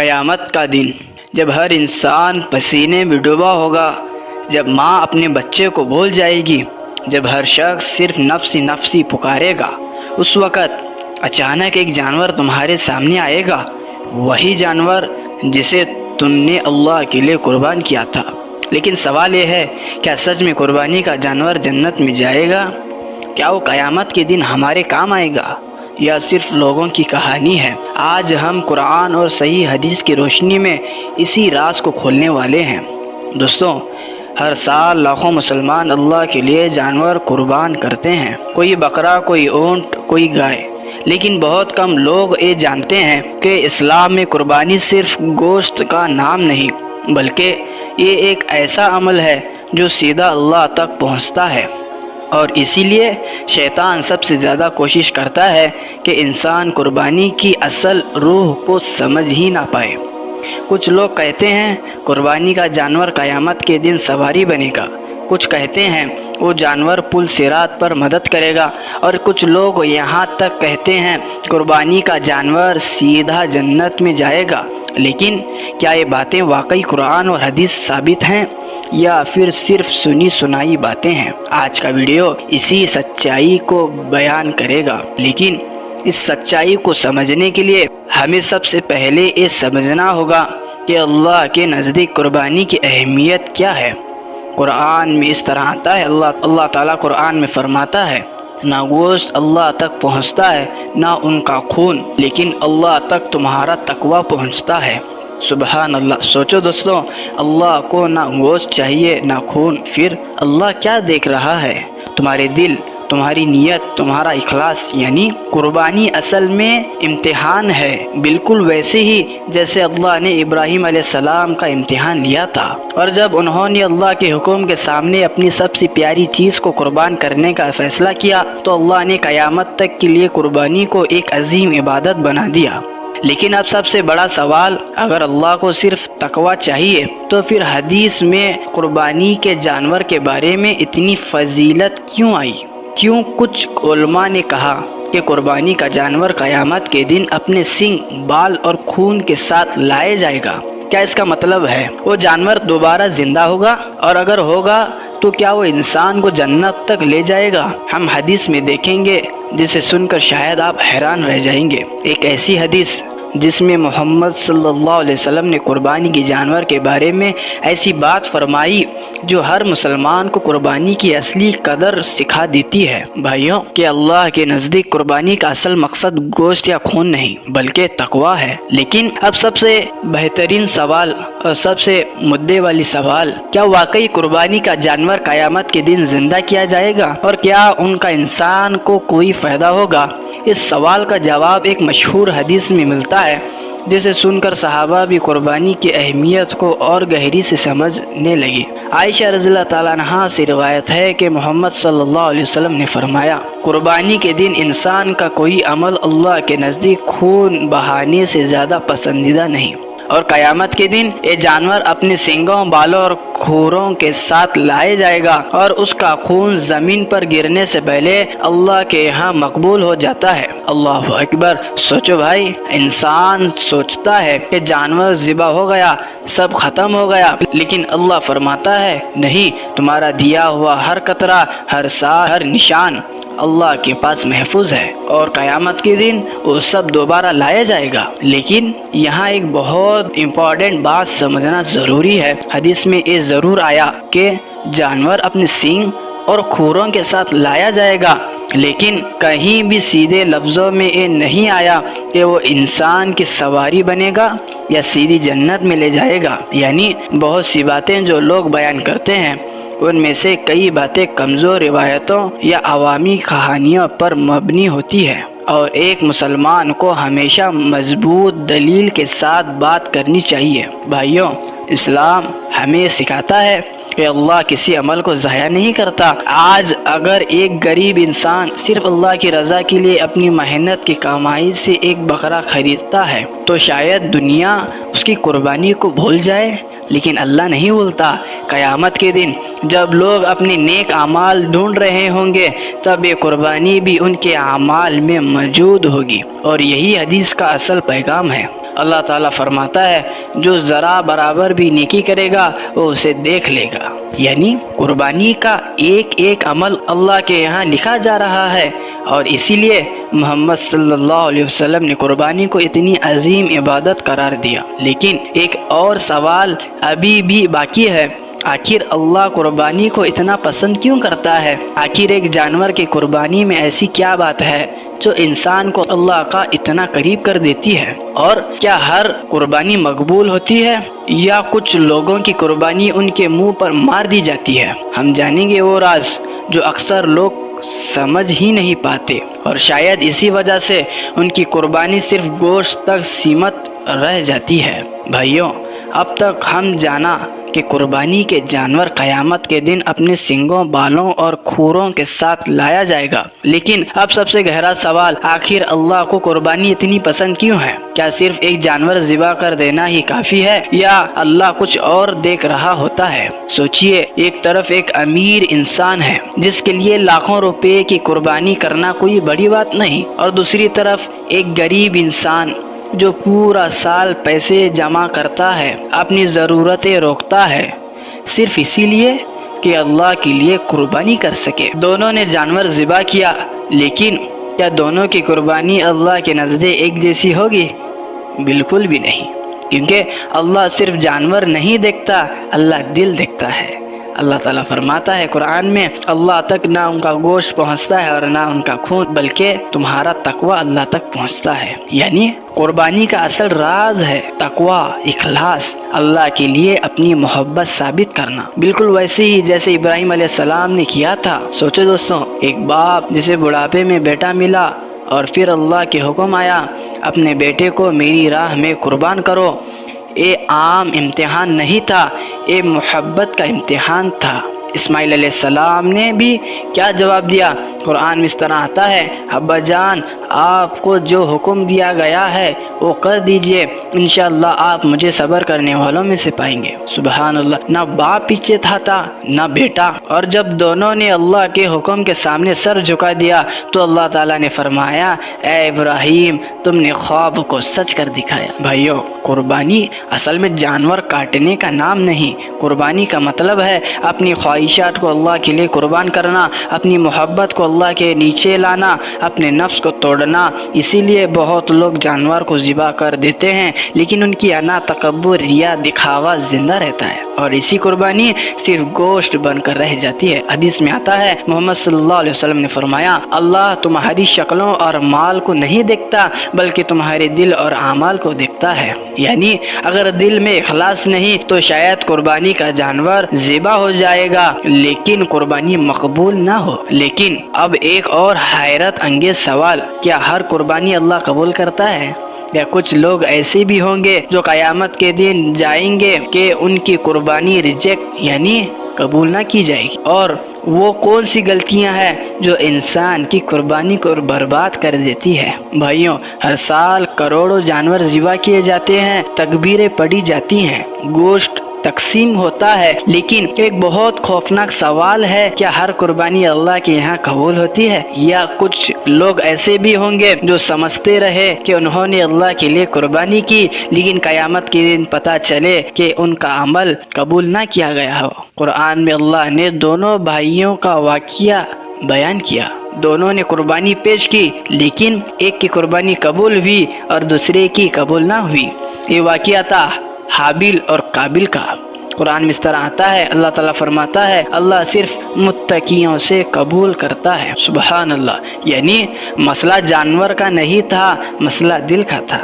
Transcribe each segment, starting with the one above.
قیامت کا دن جب ہر انسان پسینے میں ڈوبا ہوگا، جب ماں اپنے بچے کو بھول جائے گی، جب ہر شخص صرف نفسی نفسی پکارے گا، اس وقت اچانک ایک جانور تمہارے سامنے آئے گا، وہی جانور جسے تم نے اللہ کے لیے قربان کیا تھا۔ لیکن سوال یہ ہے، کیا سچ میں قربانی کا جانور جنت میں جائے گا؟ کیا وہ قیامت کے دن ہمارے کام آئے گا یا صرف لوگوں کی کہانی ہے؟ آج ہم قرآن اور صحیح حدیث کی روشنی میں اسی راز کو کھولنے والے ہیں۔ دوستوں، ہر سال لاکھوں مسلمان اللہ کے لیے جانور قربان کرتے ہیں، کوئی بکرا، کوئی اونٹ، کوئی گائے۔ لیکن بہت کم لوگ یہ جانتے ہیں کہ اسلام میں قربانی صرف گوشت کا نام نہیں، بلکہ یہ ایک ایسا عمل ہے جو سیدھا اللہ تک پہنچتا ہے۔ اور اسی لیے شیطان سب سے زیادہ کوشش کرتا ہے کہ انسان قربانی کی اصل روح کو سمجھ ہی نہ پائے۔ کچھ لوگ کہتے ہیں قربانی کا جانور قیامت کے دن سواری بنے گا، کچھ کہتے ہیں وہ جانور پل صراط پر مدد کرے گا، اور کچھ لوگ یہاں تک کہتے ہیں قربانی کا جانور سیدھا جنت میں جائے گا۔ لیکن کیا یہ باتیں واقعی قرآن اور حدیث ثابت ہیں یا پھر صرف سنی سنائی باتیں ہیں؟ آج کا ویڈیو اسی سچائی کو بیان کرے گا، لیکن اس سچائی کو سمجھنے کے لیے ہمیں سب سے پہلے یہ سمجھنا ہوگا کہ اللہ کے نزدیک قربانی کی اہمیت کیا ہے۔ قرآن میں اس طرح آتا ہے، اللہ تعالیٰ قرآن میں فرماتا ہے، نہ گوشت اللہ تک پہنچتا ہے نہ ان کا خون، لیکن اللہ تک تمہارا تقوی پہنچتا ہے۔ سبحان اللہ۔ سوچو دوستوں، اللہ کو نہ گوشت چاہیے نہ خون، پھر اللہ کیا دیکھ رہا ہے؟ تمہارے دل، تمہاری نیت، تمہارا اخلاص۔ یعنی قربانی اصل میں امتحان ہے، بالکل ویسے ہی جیسے اللہ نے ابراہیم علیہ السلام کا امتحان لیا تھا، اور جب انہوں نے اللہ کے حکم کے سامنے اپنی سب سے پیاری چیز کو قربان کرنے کا فیصلہ کیا تو اللہ نے قیامت تک کے لیے قربانی کو ایک عظیم عبادت بنا دیا۔ لیکن اب سب سے بڑا سوال، اگر اللہ کو صرف تقوی چاہیے تو پھر حدیث میں قربانی کے جانور کے بارے میں اتنی فضیلت کیوں آئی؟ کیوں کچھ علماء نے کہا کہ قربانی کا جانور قیامت کے دن اپنے سینگ، بال اور خون کے ساتھ لائے جائے گا؟ کیا اس کا مطلب ہے وہ جانور دوبارہ زندہ ہوگا؟ اور اگر ہوگا تو کیا وہ انسان کو جنت تک لے جائے گا؟ ہم حدیث میں دیکھیں گے جسے سن کر شاید آپ حیران رہ جائیں گے۔ ایک ایسی حدیث جس میں محمد صلی اللہ علیہ وسلم نے قربانی کے جانور کے بارے میں ایسی بات فرمائی جو ہر مسلمان کو قربانی کی اصلی قدر سکھا دیتی ہے۔ بھائیوں، کہ اللہ کے نزدیک قربانی کا اصل مقصد گوشت یا خون نہیں بلکہ تقوی ہے۔ لیکن اب سب سے بہترین سوال اور سب سے مدعے والی سوال، کیا واقعی قربانی کا جانور قیامت کے دن زندہ کیا جائے گا اور کیا ان کا انسان کو کوئی فائدہ ہوگا؟ اس سوال کا جواب ایک مشہور حدیث میں ملتا ہے جسے سن کر صحابہ بھی قربانی کی اہمیت کو اور گہری سے سمجھنے لگے۔ عائشہ رضی اللہ تعالیٰ عنہا سے روایت ہے کہ محمد صلی اللہ علیہ وسلم نے فرمایا، قربانی کے دن انسان کا کوئی عمل اللہ کے نزدیک خون بہانے سے زیادہ پسندیدہ نہیں، اور قیامت کے دن یہ جانور اپنے سینگوں، بالوں اور کھوروں کے ساتھ لائے جائے گا، اور اس کا خون زمین پر گرنے سے پہلے اللہ کے یہاں مقبول ہو جاتا ہے۔ اللہ اکبر۔ سوچو بھائی، انسان سوچتا ہے کہ جانور ذبح ہو گیا، سب ختم ہو گیا، لیکن اللہ فرماتا ہے نہیں، تمہارا دیا ہوا ہر قطرہ، ہر سانس، ہر نشان اللہ کے پاس محفوظ ہے، اور قیامت کے دن وہ سب دوبارہ لایا جائے گا۔ لیکن یہاں ایک بہت امپورٹنٹ بات سمجھنا ضروری ہے۔ حدیث میں یہ ضرور آیا کہ جانور اپنے سینگ اور کھوروں کے ساتھ لایا جائے گا، لیکن کہیں بھی سیدھے لفظوں میں یہ نہیں آیا کہ وہ انسان کی سواری بنے گا یا سیدھی جنت میں لے جائے گا۔ یعنی بہت سی باتیں جو لوگ بیان کرتے ہیں ان میں سے کئی باتیں کمزور روایتوں یا عوامی کہانیوں پر مبنی ہوتی ہے، اور ایک مسلمان کو ہمیشہ مضبوط دلیل کے ساتھ بات کرنی چاہیے۔ بھائیوں، اسلام ہمیں سکھاتا ہے کہ اللہ کسی عمل کو ضائع نہیں کرتا۔ آج اگر ایک غریب انسان صرف اللہ کی رضا کے لیے اپنی محنت کی کمائی سے ایک بکرا خریدتا ہے تو شاید دنیا اس کی قربانی کو بھول جائے، لیکن اللہ نہیں بھولتا۔ قیامت کے دن جب لوگ اپنے نیک اعمال ڈھونڈ رہے ہوں گے تب یہ قربانی بھی ان کے اعمال میں موجود ہوگی، اور یہی حدیث کا اصل پیغام ہے۔ اللہ تعالیٰ فرماتا ہے جو ذرا برابر بھی نیکی کرے گا وہ اسے دیکھ لے گا۔ یعنی قربانی کا ایک ایک عمل اللہ کے یہاں لکھا جا رہا ہے، اور اسی لیے محمد صلی اللہ علیہ وسلم نے قربانی کو اتنی عظیم عبادت قرار دیا۔ لیکن ایک اور سوال ابھی بھی باقی ہے، آخر اللہ قربانی کو اتنا پسند کیوں کرتا ہے؟ آخر ایک جانور کی قربانی میں ایسی کیا بات ہے جو انسان کو اللہ کا اتنا قریب کر دیتی ہے؟ اور کیا ہر قربانی مقبول ہوتی ہے یا کچھ لوگوں کی قربانی ان کے منہ پر مار دی جاتی ہے؟ ہم جانیں گے وہ راز جو اکثر لوگ سمجھ ہی نہیں پاتے، اور شاید اسی وجہ سے ان کی قربانی صرف گوشت تک سیمت رہ جاتی ہے۔ بھائیوں، اب تک ہم جانا کہ قربانی کے جانور قیامت کے دن اپنے سنگوں، بالوں اور کھوروں کے ساتھ لایا جائے گا، لیکن اب سب سے گہرا سوال، آخر اللہ کو قربانی اتنی پسند کیوں ہے؟ کیا صرف ایک جانور ذبح کر دینا ہی کافی ہے یا اللہ کچھ اور دیکھ رہا ہوتا ہے؟ سوچئے، ایک طرف ایک امیر انسان ہے جس کے لیے لاکھوں روپے کی قربانی کرنا کوئی بڑی بات نہیں، اور دوسری طرف ایک غریب انسان جو پورا سال پیسے جمع کرتا ہے، اپنی ضرورتیں روکتا ہے، صرف اسی لیے کہ اللہ کے لیے قربانی کر سکے۔ دونوں نے جانور ذبح کیا، لیکن کیا دونوں کی قربانی اللہ کے نزد ایک جیسی ہوگی؟ بالکل بھی نہیں، کیونکہ اللہ صرف جانور نہیں دیکھتا، اللہ دل دیکھتا ہے۔ اللہ تعالیٰ فرماتا ہے قرآن میں، اللہ تک نہ ان کا گوشت پہنچتا ہے اور نہ ان کا خون، بلکہ تمہارا تقوی اللہ تک پہنچتا ہے۔ یعنی قربانی کا اصل راز ہے تقوی، اخلاص، اللہ کے لیے اپنی محبت ثابت کرنا، بالکل ویسے ہی جیسے ابراہیم علیہ السلام نے کیا تھا۔ سوچو دوستوں، ایک باپ جسے بڑھاپے میں بیٹا ملا اور پھر اللہ کے حکم آیا اپنے بیٹے کو میری راہ میں قربان کرو، یہ عام امتحان نہیں تھا، یہ محبت کا امتحان تھا۔ اسماعیل علیہ السلام نے بھی کیا جواب دیا؟ قرآن میں اس طرح آتا ہے، ابا جان آپ کو جو حکم دیا گیا ہے وہ کر دیجئے، انشاءاللہ آپ مجھے صبر کرنے والوں میں سے پائیں گے۔ سبحان اللہ، نہ باپ پیچھے تھا نہ بیٹا، اور جب دونوں نے اللہ کے حکم کے سامنے سر جھکا دیا تو اللہ تعالیٰ نے فرمایا، اے ابراہیم تم نے خواب کو سچ کر دکھایا۔ بھائیوں، قربانی اصل میں جانور کاٹنے کا نام نہیں، قربانی کا مطلب ہے اپنی خواہشات کو اللہ کے لیے قربان کرنا، اپنی محبت کو اللہ کے نیچے لانا، اپنے نفس کو توڑنا۔ اسی لیے بہت لوگ جانور کو ذبح کر دیتے ہیں، لیکن ان کی انا، تکبر، ریا، دکھاوا زندہ رہتا ہے، اور اسی قربانی صرف گوشت بن کر رہ جاتی ہے۔ حدیث میں آتا ہے، محمد صلی اللہ علیہ وسلم نے فرمایا، اللہ تمہاری شکلوں اور مال کو نہیں دیکھتا بلکہ تمہارے دل اور اعمال کو دیکھتا ہے۔ یعنی اگر دل میں اخلاص نہیں تو شاید قربانی کا جانور ذبح ہو جائے گا لیکن قربانی مقبول نہ ہو۔ لیکن اب ایک اور حیرت انگیز سوال، کیا ہر قربانی اللہ قبول کرتا ہے؟ یا کچھ لوگ ایسے بھی ہوں گے جو قیامت کے دن جائیں گے کہ ان کی قربانی ریجیکٹ یعنی قبول نہ کی جائے گی؟ اور وہ کون سی غلطیاں ہیں جو انسان کی قربانی کو برباد کر دیتی ہے؟ بھائیوں، ہر سال کروڑوں جانور ذبح کیے جاتے ہیں، تکبیریں پڑھی جاتی ہیں، گوشت تقسیم ہوتا ہے، لیکن ایک بہت خوفناک سوال ہے، کیا ہر قربانی اللہ کے یہاں قبول ہوتی ہے؟ یا کچھ لوگ ایسے بھی ہوں گے جو سمجھتے رہے کہ انہوں نے اللہ کے لیے قربانی کی، لیکن قیامت کے دن پتہ چلے کہ ان کا عمل قبول نہ کیا گیا ہو۔ قرآن میں اللہ نے دونوں بھائیوں کا واقعہ بیان کیا، دونوں نے قربانی پیش کی، لیکن ایک کی قربانی قبول ہوئی اور دوسرے کی قبول نہ ہوئی۔ یہ واقعہ تھا حابیل اور قابیل کا۔ قرآن میں اس طرح آتا ہے، اللہ تعالیٰ فرماتا ہے، اللہ صرف متقیوں سے قبول کرتا ہے۔ سبحان اللہ، یعنی مسئلہ جانور کا نہیں تھا، مسئلہ دل کا تھا۔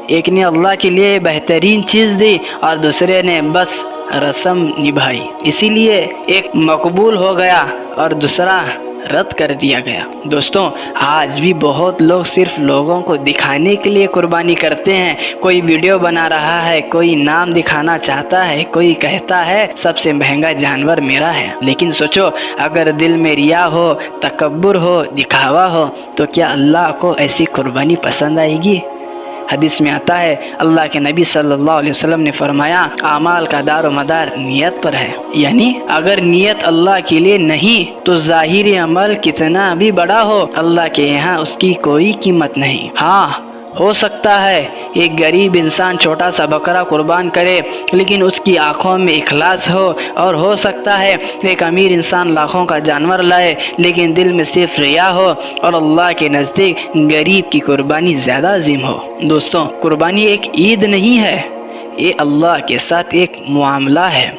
ایک نے اللہ کے لیے بہترین چیز دی اور دوسرے نے بس رسم نبھائی، اسی لیے ایک مقبول ہو گیا اور دوسرا رد کر دیا گیا۔ دوستوں، آج بھی بہت لوگ صرف لوگوں کو دکھانے کے لیے قربانی کرتے ہیں۔ کوئی ویڈیو بنا رہا ہے، کوئی نام دکھانا چاہتا ہے، کوئی کہتا ہے سب سے مہنگا جانور میرا ہے۔ لیکن سوچو، اگر دل میں ریا ہو، تکبر ہو، دکھاوا ہو تو کیا اللہ کو ایسی قربانی پسند آئے گی؟ حدیث میں آتا ہے، اللہ کے نبی صلی اللہ علیہ وسلم نے فرمایا، اعمال کا دار و مدار نیت پر ہے۔ یعنی اگر نیت اللہ کے لیے نہیں تو ظاہری عمل کتنا بھی بڑا ہو، اللہ کے یہاں اس کی کوئی قیمت نہیں۔ ہاں، ہو سکتا ہے ایک غریب انسان چھوٹا سا بکرا قربان کرے لیکن اس کی آنکھوں میں اخلاص ہو، اور ہو سکتا ہے ایک امیر انسان لاکھوں کا جانور لائے لیکن دل میں صرف ریا ہو، اور اللہ کے نزدیک غریب کی قربانی زیادہ عظیم ہو۔ دوستوں، قربانی ایک عید نہیں ہے، یہ اللہ کے ساتھ ایک معاملہ ہے،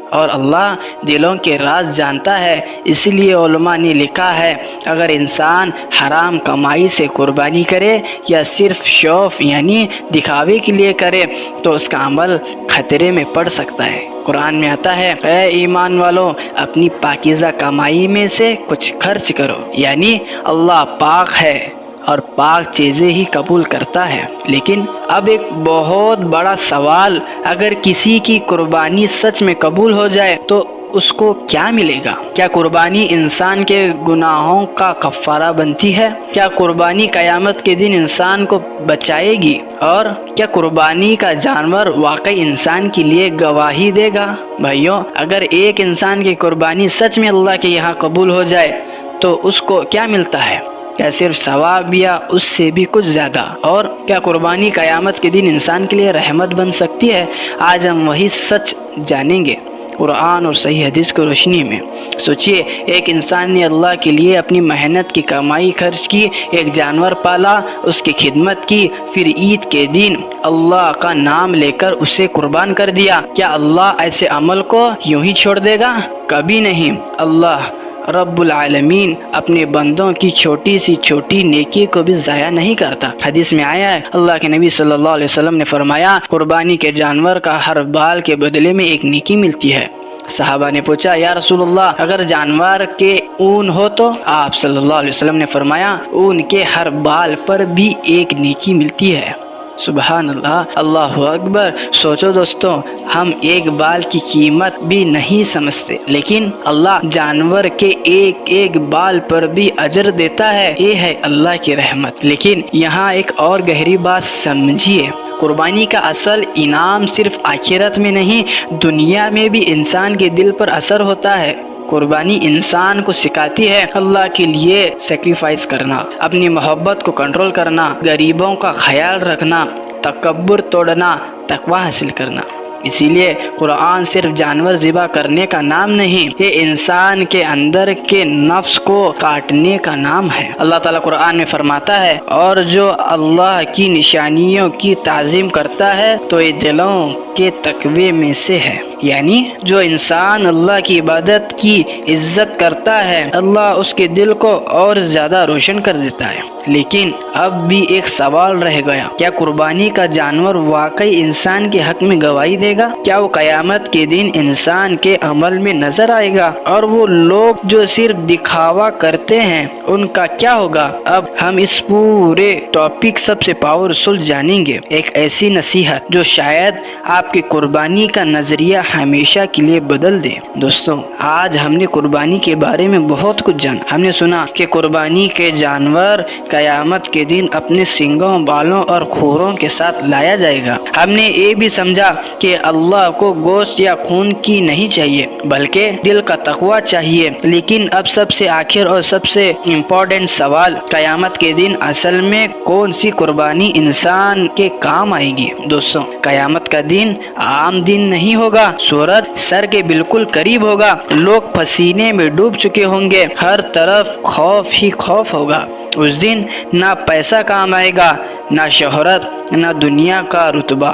اور اللہ دلوں کے راز جانتا ہے۔ اس لیے علماء نے لکھا ہے اگر انسان حرام کمائی سے قربانی کرے یا صرف شوق یعنی دکھاوے کے لیے کرے تو اس کا عمل خطرے میں پڑ سکتا ہے۔ قرآن میں آتا ہے اے ایمان والو، اپنی پاکیزہ کمائی میں سے کچھ خرچ کرو، یعنی اللہ پاک ہے اور پاک چیزیں ہی قبول کرتا ہے۔ لیکن اب ایک بہت بڑا سوال، اگر کسی کی قربانی سچ میں قبول ہو جائے تو اس کو کیا ملے گا؟ کیا قربانی انسان کے گناہوں کا کفارہ بنتی ہے؟ کیا قربانی قیامت کے دن انسان کو بچائے گی؟ اور کیا قربانی کا جانور واقعی انسان کے لیے گواہی دے گا؟ بھائیوں، اگر ایک انسان کی قربانی سچ میں اللہ کے یہاں قبول ہو جائے تو اس کو کیا ملتا ہے؟ کیا صرف ثواب یا اس سے بھی کچھ زیادہ؟ اور کیا قربانی قیامت کے دن انسان کے لیے رحمت بن سکتی ہے؟ آج ہم وہی سچ جانیں گے قرآن اور صحیح حدیث کی روشنی میں۔ سوچئے، ایک انسان نے اللہ کے لیے اپنی محنت کی کمائی خرچ کی، ایک جانور پالا، اس کی خدمت کی، پھر عید کے دن اللہ کا نام لے کر اسے قربان کر دیا۔ کیا اللہ ایسے عمل کو یوں ہی چھوڑ دے گا؟ کبھی نہیں۔ اللہ رب العالمین اپنے بندوں کی چھوٹی سی چھوٹی نیکی کو بھی ضائع نہیں کرتا۔ حدیث میں آیا ہے، اللہ کے نبی صلی اللہ علیہ وسلم نے فرمایا قربانی کے جانور کا ہر بال کے بدلے میں ایک نیکی ملتی ہے۔ صحابہ نے پوچھا یا رسول اللہ اگر جانور کے اون ہو تو؟ آپ صلی اللہ علیہ وسلم نے فرمایا اون کے ہر بال پر بھی ایک نیکی ملتی ہے۔ سبحان اللہ، اللہ اکبر۔ سوچو دوستوں، ہم ایک بال کی قیمت بھی نہیں سمجھتے، لیکن اللہ جانور کے ایک ایک بال پر بھی اجر دیتا ہے۔ یہ ہے اللہ کی رحمت۔ لیکن یہاں ایک اور گہری بات سمجھیے، قربانی کا اصل انعام صرف آخرت میں نہیں، دنیا میں بھی انسان کے دل پر اثر ہوتا ہے۔ قربانی انسان کو سکھاتی ہے اللہ کے لیے سیکریفائس کرنا، اپنی محبت کو کنٹرول کرنا، غریبوں کا خیال رکھنا، تکبر توڑنا، تقوی حاصل کرنا۔ اسی لیے قرآن صرف جانور ذبح کرنے کا نام نہیں، یہ انسان کے اندر کے نفس کو کاٹنے کا نام ہے۔ اللہ تعالیٰ قرآن میں فرماتا ہے اور جو اللہ کی نشانیوں کی تعظیم کرتا ہے تو یہ دلوں کے تقوی میں سے ہے، یعنی جو انسان اللہ کی عبادت کی عزت کرتا ہے اللہ اس کے دل کو اور زیادہ روشن کر دیتا ہے۔ لیکن اب بھی ایک سوال رہ گیا، کیا قربانی کا جانور واقعی انسان کے حق میں گواہی دے گا؟ کیا وہ قیامت کے دن انسان کے عمل میں نظر آئے گا؟ اور وہ لوگ جو صرف دکھاوا کرتے ہیں ان کا کیا ہوگا؟ اب ہم اس پورے ٹاپک سب سے پاورفل جانیں گے، ایک ایسی نصیحت جو شاید آپ کی قربانی کا نظریہ ہمیشہ کے لیے بدل دے۔ دوستوں، آج ہم نے قربانی کے بارے میں بہت کچھ جانا۔ ہم نے سنا کہ قربانی کے جانور قیامت کے دن اپنے سینگوں، بالوں اور کھوروں کے ساتھ لایا جائے گا۔ ہم نے یہ بھی سمجھا کہ اللہ کو گوشت یا خون کی نہیں چاہیے بلکہ دل کا تقوی چاہیے۔ لیکن اب سب سے آخر اور سب سے امپورٹنٹ سوال، قیامت کے دن اصل میں کون سی قربانی انسان کے کام آئے گی؟ دوستوں، قیامت کا دن عام دن نہیں ہوگا، سورج سر کے بالکل قریب ہوگا، لوگ پسینے میں ڈوب چکے ہوں گے، ہر طرف خوف ہی خوف ہوگا۔ اس دن نہ پیسہ کام آئے گا، نہ شہرت، نہ دنیا کا رتبہ۔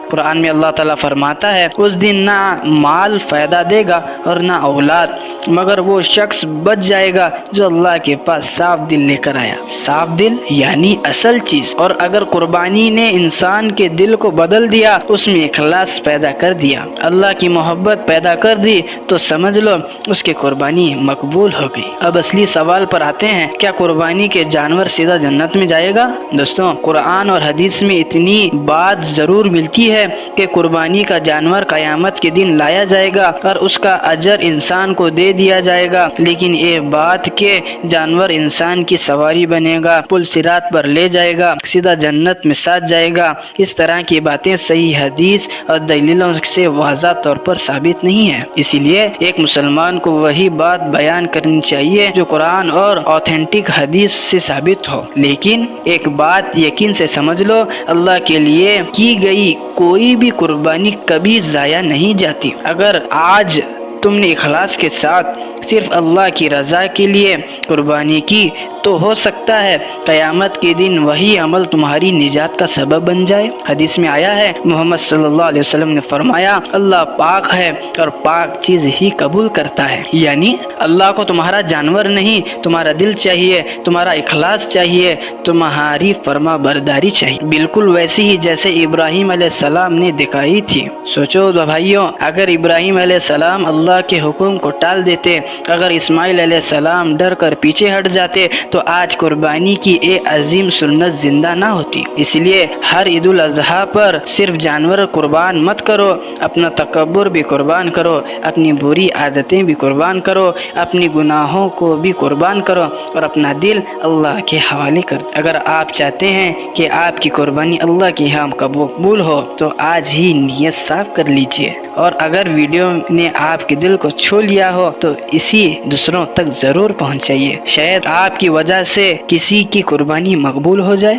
قرآن میں اللہ تعالیٰ فرماتا ہے اس دن نہ مال فائدہ دے گا اور نہ اولاد، مگر وہ شخص بچ جائے گا جو اللہ کے پاس صاف دل لے کر آیا۔ صاف دل یعنی اصل چیز، اور اگر قربانی نے انسان کے دل کو بدل دیا، اس میں اخلاص پیدا کر دیا، اللہ کی محبت پیدا کر دی، تو سمجھ لو اس کی قربانی مقبول ہو گئی۔ اب اصلی سوال پر آتے ہیں، کیا قربانی کے جانور سیدھا جنت میں جائے گا؟ دوستوں، قرآن اور حدیث میں اتنی بات ضرور ملتی ہے ہے کہ قربانی کا جانور قیامت کے دن لایا جائے گا اور اس کا اجر انسان کو دے دیا جائے گا، لیکن یہ بات کہ جانور انسان کی سواری بنے گا، پل صراط پر لے جائے گا، سیدھا جنت میں ساتھ جائے گا، اس طرح کی باتیں صحیح حدیث اور دلیلوں سے واضح طور پر ثابت نہیں ہے۔ اسی لیے ایک مسلمان کو وہی بات بیان کرنی چاہیے جو قرآن اور اوتھینٹک حدیث سے ثابت ہو۔ لیکن ایک بات یقین سے سمجھ لو، اللہ کے لیے کی گئی کوئی بھی قربانی کبھی ضائع نہیں جاتی۔ اگر آج تم نے اخلاص کے ساتھ صرف اللہ کی رضا کے لیے قربانی کی تو ہو سکتا ہے قیامت کے دن وہی عمل تمہاری نجات کا سبب بن جائے۔ حدیث میں آیا ہے، محمد صلی اللہ علیہ وسلم نے فرمایا، اللہ پاک ہے اور پاک چیز ہی قبول کرتا ہے، یعنی اللہ کو تمہارا جانور نہیں، تمہارا دل چاہیے، تمہارا اخلاص چاہیے، تمہاری فرما برداری چاہیے، بالکل ویسی ہی جیسے ابراہیم علیہ السلام نے دکھائی تھی۔ سوچو بھائیوں، اگر ابراہیم علیہ السلام اللہ کے حکم کو ٹال دیتے، اگر اسماعیل علیہ السلام ڈر کر پیچھے ہٹ جاتے تو آج قربانی کی ایک عظیم سنت زندہ نہ ہوتی۔ اس لیے ہر عید الاضحیٰ پر صرف جانور قربان مت کرو، اپنا تکبر بھی قربان کرو، اپنی بری عادتیں بھی قربان کرو، اپنی گناہوں کو بھی قربان کرو اور اپنا دل اللہ کے حوالے کر دو۔ اگر آپ چاہتے ہیں کہ آپ کی قربانی اللہ کے یہاں مقبول ہو تو آج ہی نیت صاف کر لیجئے، اور اگر ویڈیو نے آپ کے دل کو چھو لیا ہو تو اسی دوسروں تک ضرور پہنچائیے، شاید آپ کی وجہ سے کسی کی قربانی مقبول ہو جائے۔